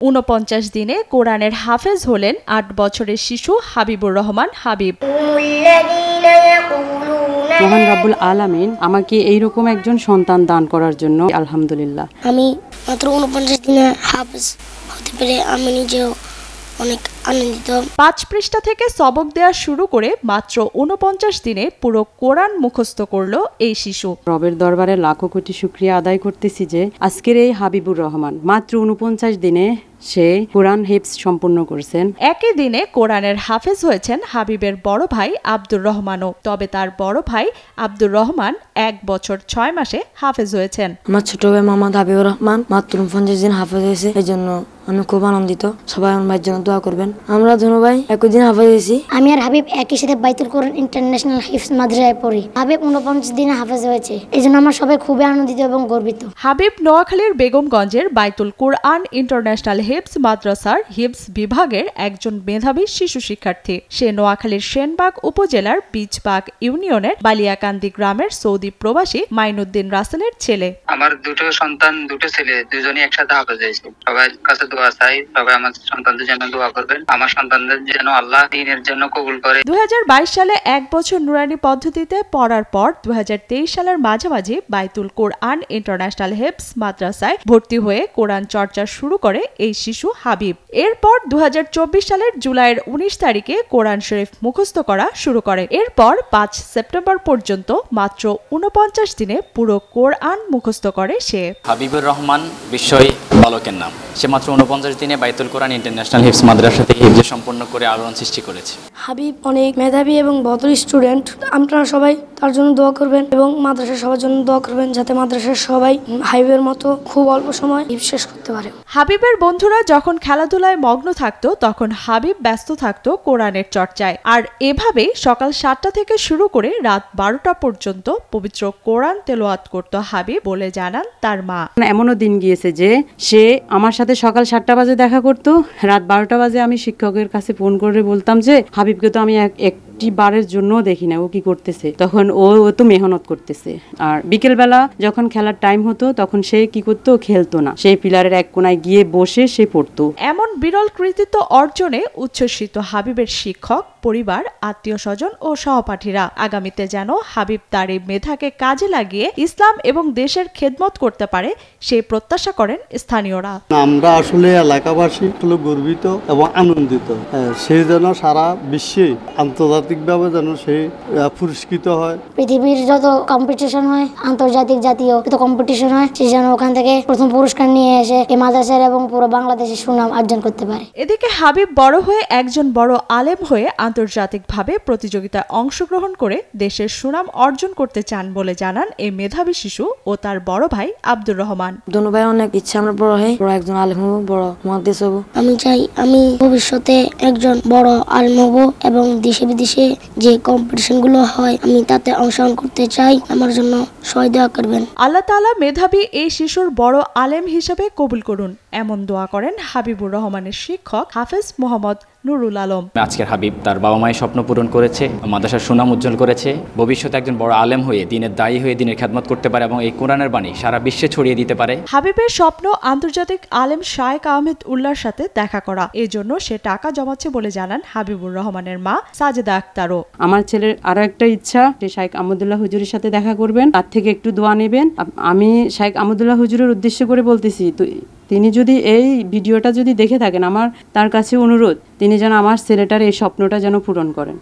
৪৯ দিনে কোরআনের হাফেজ হলেন ৮ বছরের শিশু হাবিবুর রহমান হাবিব। মহান রাব্বুল আলামিন আমাকে এইরকম একজন সন্তান দান করার জন্য আলহামদুলিল্লাহ। আমি মাত্র ৪৯ দিনে হাফেজ হতে পেরে আমি নিজেও অনেক আনন্দিত। ৫ পৃষ্ঠা থেকে সবক দেওয়া শুরু করে মাত্র ৪৯ দিনে পুরো কোরআন মুখস্থ করলো এই শিশু। রবের দরবারে লাখো কোটি শুকরিয়া আদায় করতেছি যে আজকের এই হাবিবুর রহমান মাত্র ৪৯ দিনে সে কোরআন হিফজ সম্পূর্ণ করেছেন। একই দিনে কোরআনের হাফেজ হয়েছেন হাবিবের বড় ভাই আব্দুর রহমানও। তবে তার বড় ভাই আব্দুর রহমান ১ বছর ৬ মাসে হাফেজ হয়েছেন। আমার ছোট ভাই মোহাম্মদ হাবিবুর রহমান মাত্র ৪৯ দিন হাফেজ হয়েছে, এই জন্য আমি খুব আনন্দিত। সবাই আমার ভাইয়ের জন্য দোয়া করবেন। আমরা দুনো ভাই একই দিন হাফেজ হয়েছি। আমি আর হাবিব একই সাথে বাইতুল কোরআন ইন্টারন্যাশনাল হিফজ মাদ্রাসায় পড়ি। হাবিব ৪৯ দিনে হাফেজ হয়েছে, এই জন্য আমরা সবাই খুবই আনন্দিত এবং গর্বিত। হাবিব নোয়াখালীর বেগমগঞ্জের বাইতুল কোরআন ইন্টারন্যাশনাল হিফজ মাদ্রাসার হিফজ বিভাগের একজন মেধাবী শিশু শিক্ষার্থী। সে নোয়াখালীর সেনবাগ উপজেলার বীজবাগ ইউনিয়নের বালিয়াকান্দি গ্রামের সৌদি প্রবাসী মাইনুদ্দিন রাসেলের ছেলে। আমার দুটো সন্তান, দুটো ছেলে, দুজনই একসাথে হাফেজ হয়েছে। সবাই কাছে দোয়া চাই, সবাই আমার সন্তানদের জন্য দোয়া করবেন। আমার সন্তানদের যেন আল্লাহ দ্বীনের জন্য কবুল করে। ২০২২ সালে ১ বছর নুরানি পদ্ধতিতে পড়ার পর ২০২৩ সালের মাঝামাঝি বাইতুল কোরআন ইন্টারন্যাশনাল হিফজ মাদ্রাসায় ভর্তি হয়ে কোরআন চর্চা শুরু করে এই শিশু হাবিব। এরপর ২০২৪ সালের জুলাইয়ের ১৯ তারিখে কোরআন শরীফ মুখস্থ করা শুরু করে। এরপর ৫ সেপ্টেম্বর পর্যন্ত মাত্র ৪৯ দিনে পুরো কোরআন মুখস্থ করে সে। হাবিবুর রহমান বিশ্বই বালকের নাম। সে মাত্র ৪৯ দিনে বাইতুল কোরআন ইন্টারন্যাশনাল হিফজ মাদ্রাসা থেকে হিফজ সম্পন্ন করে আলোড়ন সৃষ্টি করেছে। হাবিব অনেক মেধাবী এবং ভদ্র স্টুডেন্ট। আপনারা সবাই তার জন্য দোয়া করবেন এবং মাদ্রাসার সবার জন্য দোয়া করবেন, যাতে মাদ্রাসার সবাই হাবিবের মতো খুব অল্প সময় হিফজ শেষ করতে পারে। হাবিবের বন্ধুরা যখন খেলাধুলায় মগ্ন থাকতো তখন হাবিব ব্যস্ত থাকতো কোরআনের চর্চায়। আর এভাবেই সকাল ৭টা থেকে শুরু করে রাত ১২টা পর্যন্ত পবিত্র কোরআন তেলাওয়াত করত হাবিব বলে জানান তার মা। এমনও দিন গিয়েছে যে সে আমার সাথে সকাল ৭টা বাজে দেখা করতো, রাত ১২টা বাজে আমি শিক্ষকের কাছে ফোন করে বলতাম যে হাবিবকে তো আমি একটি বারের জন্য দেখি না, ও কি করতেছে। তখন ও তো মেহনত করতেছে। আর বিকেলবেলা যখন খেলার টাইম হতো তখন সে কি করতো, খেলতো না, সেই পিলারের এক কোনায় গিয়ে বসে সে পড়তো। এমন বিরল কৃতিত্ব অর্জনে উচ্ছ্বসিত হাবিবের শিক্ষক, পরিবার, আত্মীয় স্বজন ও সহপাঠীরা। আগামীতে যেন হাবিব তার এই মেধাকে কাজে লাগিয়ে ইসলাম এবং দেশের খেদমত করতে পারে সেই প্রত্যাশা করেন স্থানীয়রা। আমরা আসলে এলাকাবাসী গর্বিত এবং আনন্দিত। সে যেন সারা বিশ্বে আন্তর্জাতিকভাবে যেন সে পুরস্কৃত হয়। পৃথিবীর যত কম্পিটিশন হয়, আন্তর্জাতিক জাতীয় যত কম্পিটিশন হয়, সে যেন ওখান থেকে প্রথম পুরস্কার নিয়ে এসে এই মাদ্রাসার এবং পুরো বাংলাদেশের সুনাম অর্জন করতে পারে। এদিকে হাবিব বড় হয়ে একজন বড় আলেম হয়ে আন্তর্জাতিকভাবে প্রতিযোগিতায় অংশগ্রহণ করে দেশের সুনাম অর্জন করতে চান বলে জানান এই মেধাবী শিশু ও তার বড় ভাই আব্দুর রহমান। দুনো ভাই অনেক ইচ্ছা আমরা বড় হয়ে বড় একজন আলেম হব, বড় মুহাদ্দিস হব। আমি চাই আমি ভবিষ্যতে একজন বড় আলেম হব এবং দেশে বিদেশে যে কম্পিটিশন গুলো হয় আমি তাতে অংশগ্রহণ করতে চাই। আমার জন্য সবাই দোয়া করবেন। আল্লাহ তাআলা মেধাবী এই শিশুর বড় আলেম হিসেবে কবুল করুন, এমন দোয়া করেন হাবিবুর রহমানের শিক্ষক হাফেজ মোহাম্মদ নুরুল আলম। আজকের হাবিব তার বাবা মায়ের স্বপ্ন পূরণ করেছে, মাদ্রাসার সুনাম উজ্জ্বল করেছে। ভবিষ্যতে একজন বড় আলেম হয়ে দিনের দায়ী হয়ে দিনের খেদমত করতে পারে এবং এই কোরআনের বাণী সারা বিশ্বে ছড়িয়ে দিতে পারে। হাবিবের স্বপ্ন আন্তর্জাতিক আলেম শায়েখ আহমেদ উল্লাহর সাথে দেখা করা। এজন্য সে টাকা জমাচ্ছে বলে জানান হাবিবুর রহমানের মা সাজেদা আক্তারও। আমার ছেলের আরো একটা ইচ্ছা, সে শাইখ আহমদুল্লাহ হুজুরের সাথে দেখা করবেন, তার থেকে একটু দোয়া নেবেন। আমি শাইখ আহমদুল্লাহ হুজুরের উদ্দেশ্য করে বলতেছি, তো তিনি যদি এই ভিডিওটা যদি দেখে থাকেন, আমার তার কাছে অনুরোধ তিনি যেন আমার ছেলেটার এই স্বপ্নটা যেন পূরণ করেন।